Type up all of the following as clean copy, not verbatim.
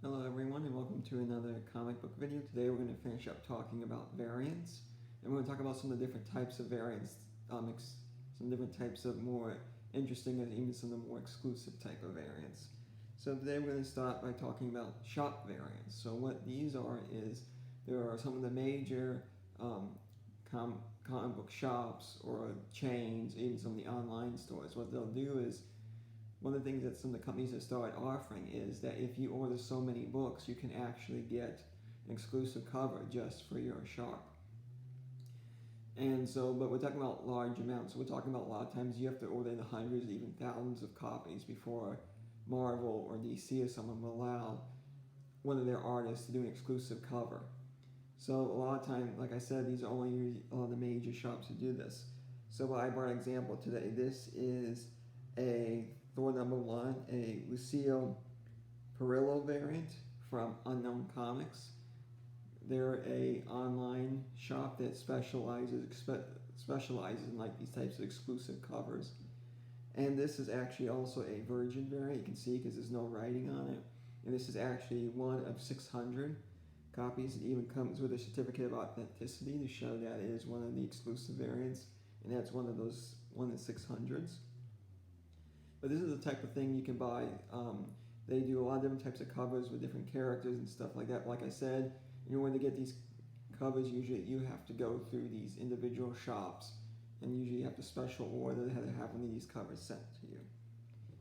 Hello everyone and welcome to another comic book video. Today we're going to finish up talking about variants, and we're going to talk about some of the different types of variants, some different types of more interesting and even some of the more exclusive type of variants. So today we're going to start by talking about shop variants. So what these are is there are some of the major comic book shops or chains, even some of the online stores. What they'll do is one of the things that some of the companies have started offering is that if you order so many books, you can actually get an exclusive cover just for your shop. And so, but we're talking about large amounts. So we're talking about a lot of times you have to order in the hundreds, even thousands of copies before Marvel or DC or someone will allow one of their artists to do an exclusive cover. So a lot of time, like I said, these are only a lot of the major shops who do this. So I brought an example today. This is a Thor #1, a Lucio Perillo variant from Unknown Comics. They're a online shop that specializes in like these types of exclusive covers. And this is actually also a Virgin variant. You can see because there's no writing on it. And this is actually one of 600 copies. It even comes with a certificate of authenticity to show that it is one of the exclusive variants. And that's one of the 600s. But this is the type of thing you can buy. They do a lot of different types of covers with different characters and stuff like that. Like I said, in order to get these covers, usually you have to go through these individual shops, and usually you have to special order how to have one of these covers sent to you.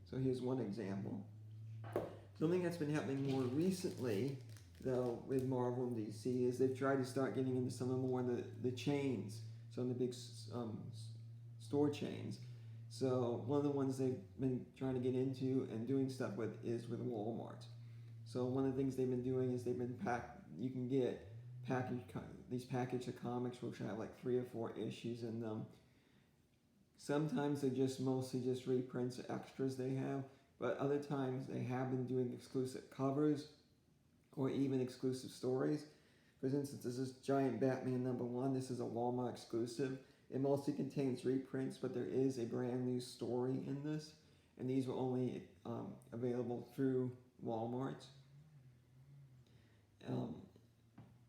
So here's one example. Something that's been happening more recently, though, with Marvel and DC is they've tried to start getting into some of the chains, some of the big store chains. So one of the ones they've been trying to get into and doing stuff with is with Walmart. So one of the things they've been doing is they've been you can get these packets of comics which have like 3 or 4 issues in them. Sometimes they're just mostly just reprints or extras they have, but other times they have been doing exclusive covers or even exclusive stories. For instance, this is Giant Batman #1. This is a Walmart exclusive. It mostly contains reprints, but there is a brand new story in this, and these were only available through Walmart.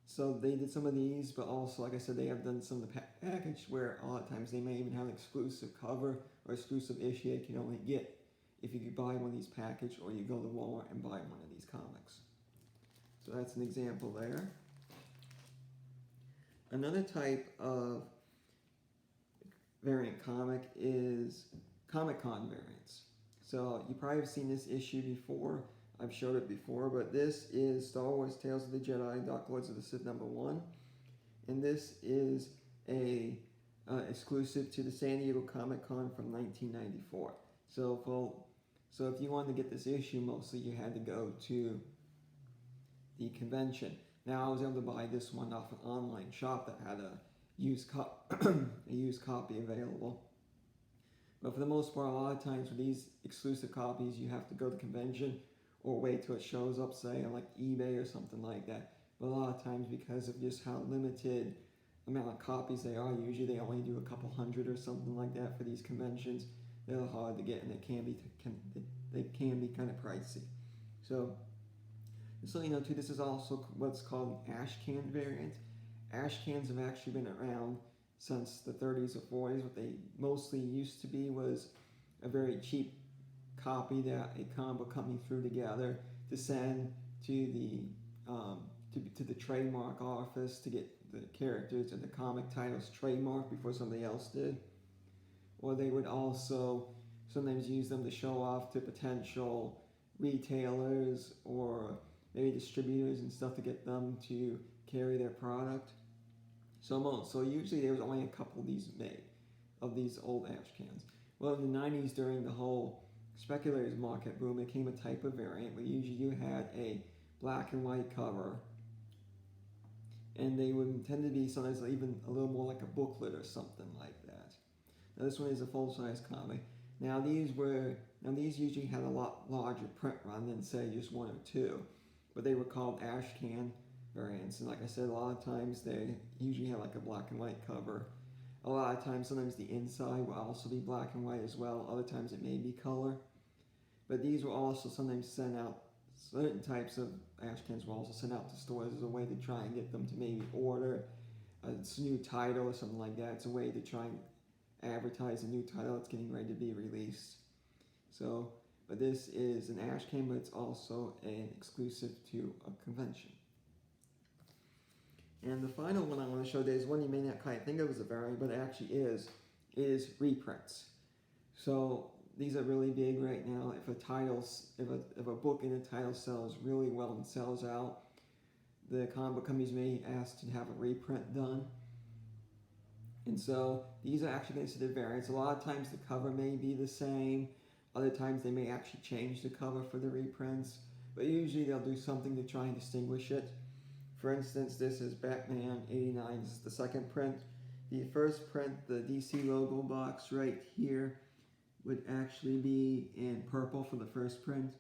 So they did some of these, but also, like I said, they have done some of the package where a lot of times they may even have an exclusive cover or exclusive issue you can only get if you could buy one of these packaged or you go to Walmart and buy one of these comics. So that's an example there. Another type of variant comic is Comic-Con variants. So you probably have seen this issue before. I've showed it before, but this is Star Wars Tales of the Jedi Dark Lords of the Sith #1, and this is a exclusive to the San Diego Comic-Con from 1994. So if you wanted to get this issue, mostly you had to go to the convention. Now I was able to buy this one off an online shop that had a used copy available. But for the most part, a lot of times for these exclusive copies, you have to go to the convention or wait till it shows up, say, on like eBay or something like that. But a lot of times, because of just how limited amount of copies they are, usually they only do a couple hundred or something like that for these conventions. They're hard to get, and they can be kind of pricey. So just so you know too, this is also what's called an ash can variant. Ash cans have actually been around since the 30s or 40s. What they mostly used to be was a very cheap copy that a comic book company threw together to send to the trademark office to get the characters and the comic titles trademarked before somebody else did. Or they would also sometimes use them to show off to potential retailers or maybe distributors and stuff to get them to carry their product. So usually there was only a couple of these made, of these old ash cans. Well, in the 90s, during the whole speculators market boom, it became a type of variant where usually you had a black and white cover, and they would tend to be sometimes even a little more like a booklet or something like that. Now this one is a full-size comic. Now these usually had a lot larger print run than say just 1 or 2, but they were called ash can variants, and like I said, a lot of times they usually have like a black and white cover. A lot of times, sometimes the inside will also be black and white as well. Other times it may be color. But these will also sometimes certain types of ash cans were also sent out to stores as a way to try and get them to maybe order a new title or something like that. It's a way to try and advertise a new title that's getting ready to be released. So, but this is an ash can, but it's also an exclusive to a convention. And the final one I want to show today is one you may not quite think of as a variant, but it actually is reprints. So these are really big right now. If a book in a title sells really well and sells out, the comic book companies may ask to have a reprint done. And so these are actually considered variants. A lot of times the cover may be the same. Other times they may actually change the cover for the reprints. But usually they'll do something to try and distinguish it. For instance, this is Batman 89. This is the second print. The first print, the DC logo box right here, would actually be in purple for the first print.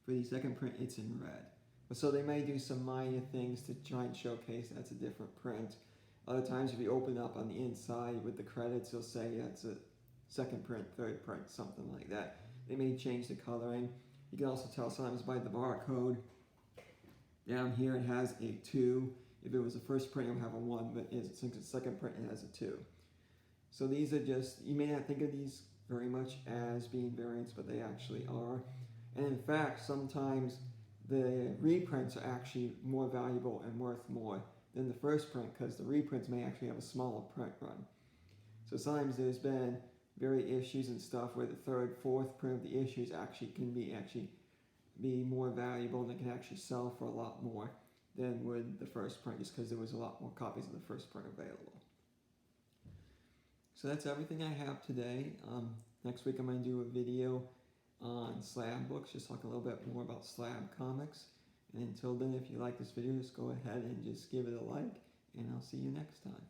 For the second print, it's in red. So they may do some minor things to try and showcase that's a different print. Other times, if you open up on the inside with the credits, you'll say that's a second print, third print, something like that. They may change the coloring. You can also tell sometimes by the barcode. Down here it has a 2. If it was the first print, it would have a 1, but since it's the second print, it has a 2. So these are just, you may not think of these very much as being variants, but they actually are. And in fact, sometimes the reprints are actually more valuable and worth more than the first print because the reprints may actually have a smaller print run. So sometimes there's been very issues and stuff where the third, fourth print of the issues can be more valuable and they can actually sell for a lot more than would the first print, just because there was a lot more copies of the first print available. So that's everything I have today. Next week I'm going to do a video on slab books, just talk a little bit more about slab comics. And until then, if you like this video, just go ahead and just give it a like, and I'll see you next time.